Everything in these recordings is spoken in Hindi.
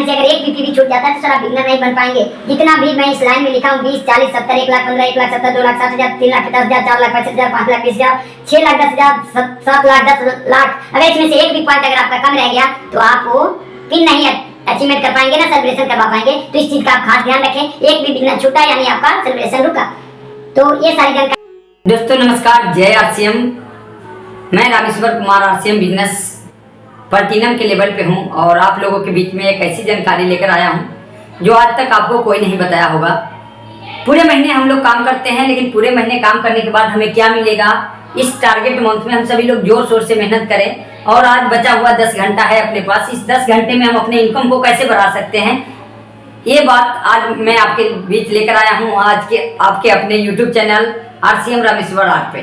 में से अगर एक भी पीवी छूट जाता है तो सर आप बिगनर नहीं बन पाएंगे। जितना भी मैं इस लाइन में लिखा हूँ 20, 40, 70, 1 लाख 15, 1 लाख 70, 2 लाख 60,000, 3 लाख 50,000, 4 लाख 65,000, 5 लाख 20,000, 6 लाख 10,000, 7 लाख 10 लाख, अगर इसमें से एक भी पॉइंट अगर आपका कम रह गया तो आप वो पिन नहीं अचीवमेंट कर पाएंगे ना, सेलिब्रेशन करवा पाएंगे। तो इस चीज का आप खास ध्यान रखें, एक भी बिगनर छूटा यानी आपका सेलिब्रेशन रुका। तो ये सारी जानकारी। दोस्तों नमस्कार, जय आरसीएम। मैं Rameshwar Kumar RCM business platinum के लेवल पे हूँ और आप लोगों के बीच में एक ऐसी जानकारी लेकर आया हूँ जो आज तक आपको कोई नहीं बताया होगा। पूरे महीने हम लोग काम करते हैं, लेकिन पूरे महीने काम करने के बाद हमें क्या मिलेगा, इस टारगेट मंथ में हम सभी लोग जोर शोर से मेहनत करें और आज बचा हुआ 10 घंटा है अपने पास। इस 10 घंटे में हम अपने इनकम को कैसे बढ़ा सकते हैं, ये बात आज मैं आपके बीच लेकर आया हूँ, आज के आपके अपने YouTube channel RCM Rameshwar art पे।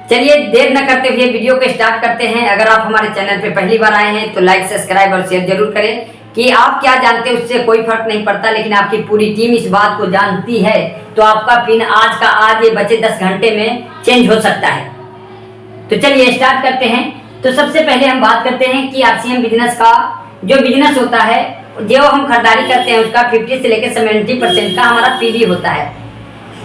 चलिए देर न करते हुए वीडियो को स्टार्ट करते हैं। अगर आप हमारे चैनल पे पहली बार आए हैं तो लाइक, सब्सक्राइब और शेयर जरूर करें। कि आप क्या जानते हैं उससे कोई फर्क नहीं पड़ता, लेकिन आपकी पूरी टीम इस बात को जानती है तो आपका पिन आज का आज ये बचे 10 घंटे में चेंज हो सकता है। तो चलिए स्टार्ट करते हैं। तो सबसे पहले हम बात करते हैं कि आरसीएम बिजनेस का जो बिजनेस होता है, जो हम खरीदारी करते हैं उसका 50 से लेकर 70% का हमारा पीवी होता है।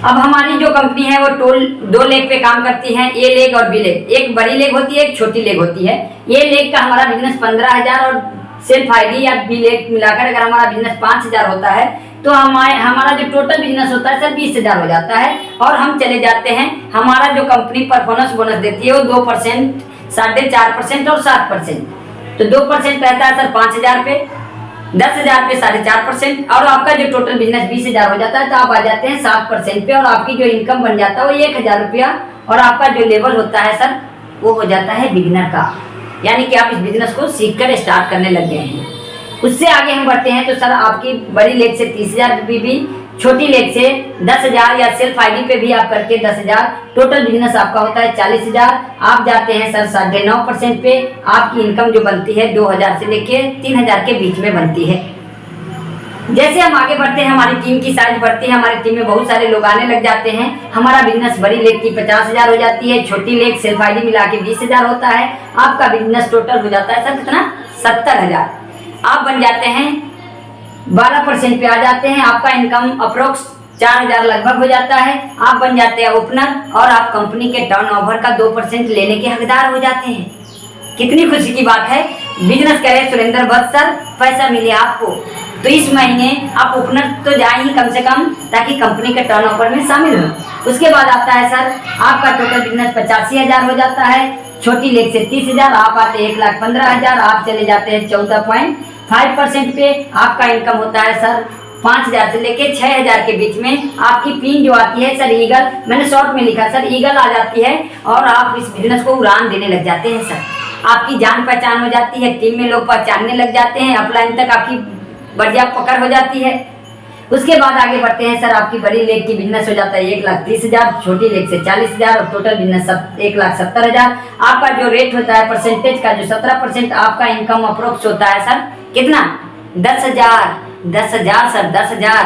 अब हमारी जो कंपनी है वो टोल 2 लेग पे काम करती है, ए लेग और बी लेग। एक बड़ी लेग होती है, एक छोटी लेग होती है। ए लेग का हमारा बिजनेस 15,000 और सेल्फ आईडी या बी लेग मिलाकर अगर हमारा बिजनेस 5,000 होता है तो हमारा जो टोटल बिजनेस होता है सर 20,000 हो जाता है। और हम चले जाते हैं, हमारा जो कंपनी परफॉर्मेंस बोनस देती है वो 2%, 4.5% और 7%। तो 2% रहता है सर 5,000 पे, 10,000 पे 4.5% और आपका जो टोटल बिजनेस 20,000 हो जाता है तो आप आ जाते हैं 7% पे और आपकी जो इनकम बन जाता है वो 1,000 रुपया। और आपका जो लेवल होता है सर वो हो जाता है बिगिनर का, यानी कि आप इस बिजनेस को सीखकर स्टार्ट करने लग गए हैं। उससे आगे हम बढ़ते हैं तो सर आपकी बड़ी लेग से 30,000 पीवी, छोटी लेग से 10,000 या सेल्फ आईडी पे भी आप करके 10,000, टोटल बिजनेस आपका होता है 40,000। आप जाते हैं सर 9.5% पे, आपकी इनकम जो बनती है 2,000 से लेके 3,000 के बीच में बनती है। जैसे हम आगे बढ़ते हैं हमारी टीम की साइज बढ़ती है, हमारी टीम में बहुत सारे लोग आने लग जाते हैं। हमारा बिजनेस बड़ी लेग की 50,000 हो जाती है, छोटी लेग सेल्फ आईडी मिला के 20,000 होता है। आपका बिजनेस टोटल हो जाता है सर कितना, 70,000। आप बन जाते हैं 12% पे आ जाते हैं, आपका इनकम अप्रोक्स 4,000 लगभग हो जाता है। आप बन जाते हैं ओपनर और आप कंपनी के टर्नओवर का 2% लेने के हकदार हो जाते हैं। कितनी खुशी की बात है। बिजनेस करें सुरेंद्र भट्ट सर, पैसा मिले आपको। तो इस महीने आप ओपनर तो जाए ही कम से कम, ताकि कंपनी के टर्नओवर में शामिल हो। उसके बाद आता है सर आपका टोटल बिजनेस 85,000 हो जाता है, छोटी लेग से 30,000, आप आते 1,15,000, आप चले जाते हैं 14.5% पे। आपका इनकम होता है सर 5,000 से लेके 6,000 के बीच में। आपकी पिन जो आती है सर ईगल, मैंने शॉर्ट में लिखा सर ईगल आ जाती है और आप इस बिजनेस को उड़ान देने लग जाते हैं सर। आपकी जान पहचान हो जाती है, टीम में लोग पहचानने लग जाते हैं, अपलाइन तक आपकी बढ़िया पकड़ हो जाती है। उसके बाद आगे बढ़ते हैं सर आपकी बड़ी लेग की बिजनेस हो जाता है 1,30,000, छोटी लेग से 40,000 और टोटल बिजनेस 1,70,000। आपका जो रेट होता है परसेंटेज का जो 17% आपका इनकम अप्रोक्स होता है सर कितना, 10,000 सर, 10,000।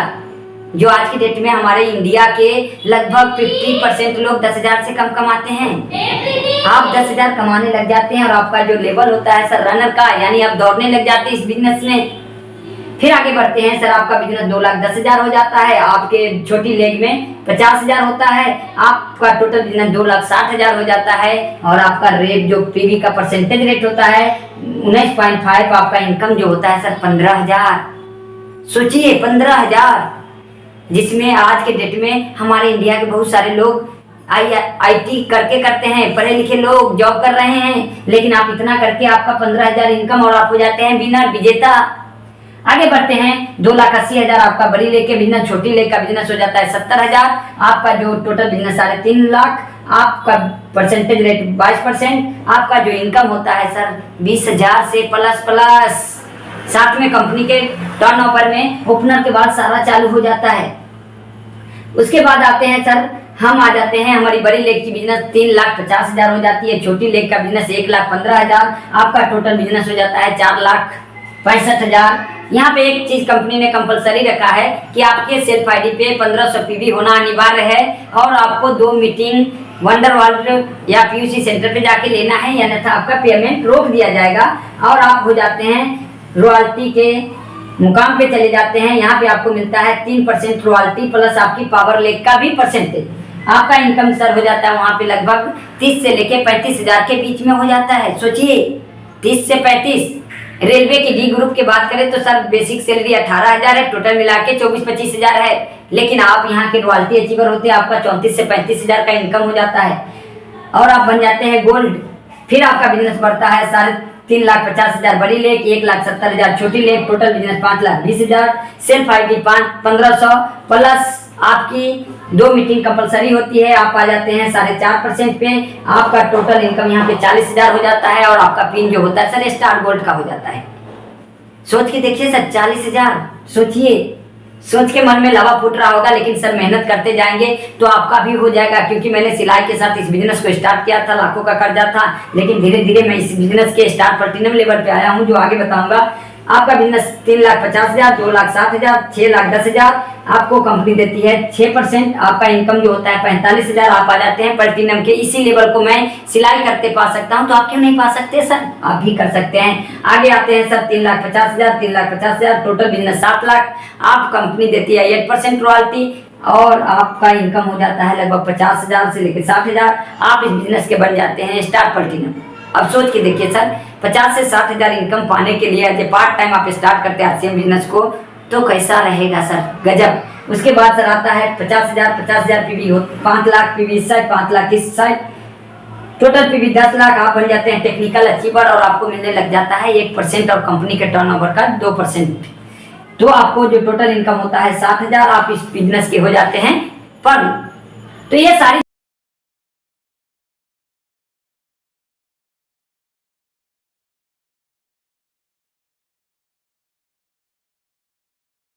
जो आज की डेट में हमारे इंडिया के लगभग 50% लोग 10,000 से कम कमाते हैं। आप 10,000 कमाने लग जाते हैं और आपका जो लेवल होता है सर रनर का, यानी आप दौड़ने लग जाते हैं इस बिजनेस में। फिर आगे बढ़ते हैं सर आपका बिजनेस 2,10,000 हो जाता है, आपके छोटी लेग में 50,000 होता है, आपका टोटल बिजनेस 2,60,000 हो जाता है। और आपका रेट जो पीवी का परसेंटेज रेट होता है 19.5, आपका इनकम जो होता है सर 15,000। सोचिए 15,000, जिसमें आज के डेट में हमारे इंडिया के बहुत सारे लोग IT करते हैं, पढ़े लिखे लोग जॉब कर रहे हैं, लेकिन आप इतना करके आपका 15,000 इनकम और आप हो जाते हैं विनर, विजेता। आगे बढ़ते हैं 2,80,000 आपका बड़ी लेग के बिजनेस, छोटी लेग का बिजनेस हो जाता है 70,000। आपका जो टोटल बिजनेस 3.5 लाख, आपका परसेंटेज रेट 22%। आपका जो इनकम होता है सर 20,000 से प्लस साथ में कंपनी के टर्नओवर में ओपनर के बाद सारा चालू हो जाता है। उसके बाद आते हैं सर हम आ जाते हैं हमारी बड़ी लेग की बिजनेस 3,50,000 हो जाती है, छोटी लेग का बिजनेस 1,15,000। आपका टोटल बिजनेस हो जाता है 4,65,000। यहाँ पे एक चीज कंपनी ने कंपलसरी रखा है कि आपके सेल्फ आईडी पे 1500 पीवी होना अनिवार्य है और आपको 2 मीटिंग वंडर वर्ल्ड या पीयूसी सेंटर पे जाके लेना है, अन्यथा आपका पेमेंट रोक दिया जाएगा और आप हो जाते हैं रॉयल्टी के मुकाम पे चले जाते हैं। यहाँ पे आपको मिलता है 3% रॉयल्टी प्लस आपकी पावर लेक का भी परसेंटेज। आपका इनकम सर हो जाता है वहाँ पे लगभग 30 से लेके 35 हजार के बीच में हो जाता है। सोचिए 30 से 35। रेलवे की डी ग्रुप की बात करें तो सर बेसिक सैलरी 18,000 है, टोटल मिला के 24-25 हजार है। लेकिन आप यहाँ के रॉयल्टी अचीवर होते हैं, आपका 34 से 35 हजार का इनकम हो जाता है और आप बन जाते हैं गोल्ड। फिर आपका बिजनेस बढ़ता है 3,50,000 बड़ी लेक, 1,70,000 छोटी lake, total business 5,20,000, self ID 1500 plus आपकी 2 मीटिंग कंपलसरी होती है। आप आ जाते हैं 4.5% पे। आपका टोटल इनकम यहाँ पे 40,000 हो जाता है और आपका पिन जो होता है सर स्टार गोल्ड का हो जाता है। सोच के देखिए सर 40,000, सोचिए, सोच के मन में लावा फूट रहा होगा, लेकिन सर मेहनत करते जाएंगे तो आपका भी हो जाएगा। क्योंकि मैंने सिलाई के साथ इस बिजनेस को स्टार्ट किया था, लाखों का कर्जा था, लेकिन धीरे धीरे मैं इस बिजनेस के स्टार प्लैटिनम लेवल पे आया हूँ, जो आगे बताऊंगा। आपका बिजनेस 3,50,000, 2,07,000, 6,10,000 आपको कंपनी देती है 6%। आपका इनकम जो होता है 45,000। आप आ जाते हैं प्लैटिनम के। इसी लेवल को मैं सिलाई करते पा सकता हूं, तो आप क्यों नहीं पा सकते सर? आप भी कर सकते हैं। आगे आते हैं सर 3,50,000, 3,50,000, टोटल बिजनेस 7 लाख। आप कंपनी देती है 8% रॉयल्टी और आपका इनकम हो जाता है लगभग 50,000 से लेकर 60,000। आप इस बिजनेस के बन जाते हैं स्टार प्लैटिनम। अब सोच के देखिए सर 50 से 60,000 इनकम पाने के लिए एज पार्ट टाइम आप स्टार्ट करते हैं आरसीएम बिजनेस को, तो कैसा रहेगा सर? गजब। उसके बाद सर आता है 50,000 पीवी हो, 5 लाख पीवी इस साइड, 5 लाख इस साइड, टोटल पीवी 10 लाख। आप बन जाते हैं टेक्निकल अचीवर और आपको मिलने लग जाता है 1% और कंपनी के टर्नओवर का 2%। तो आपको जो टोटल इनकम होता है 60,000, आप इस बिजनेस के हो जाते हैं पर। तो ये सारी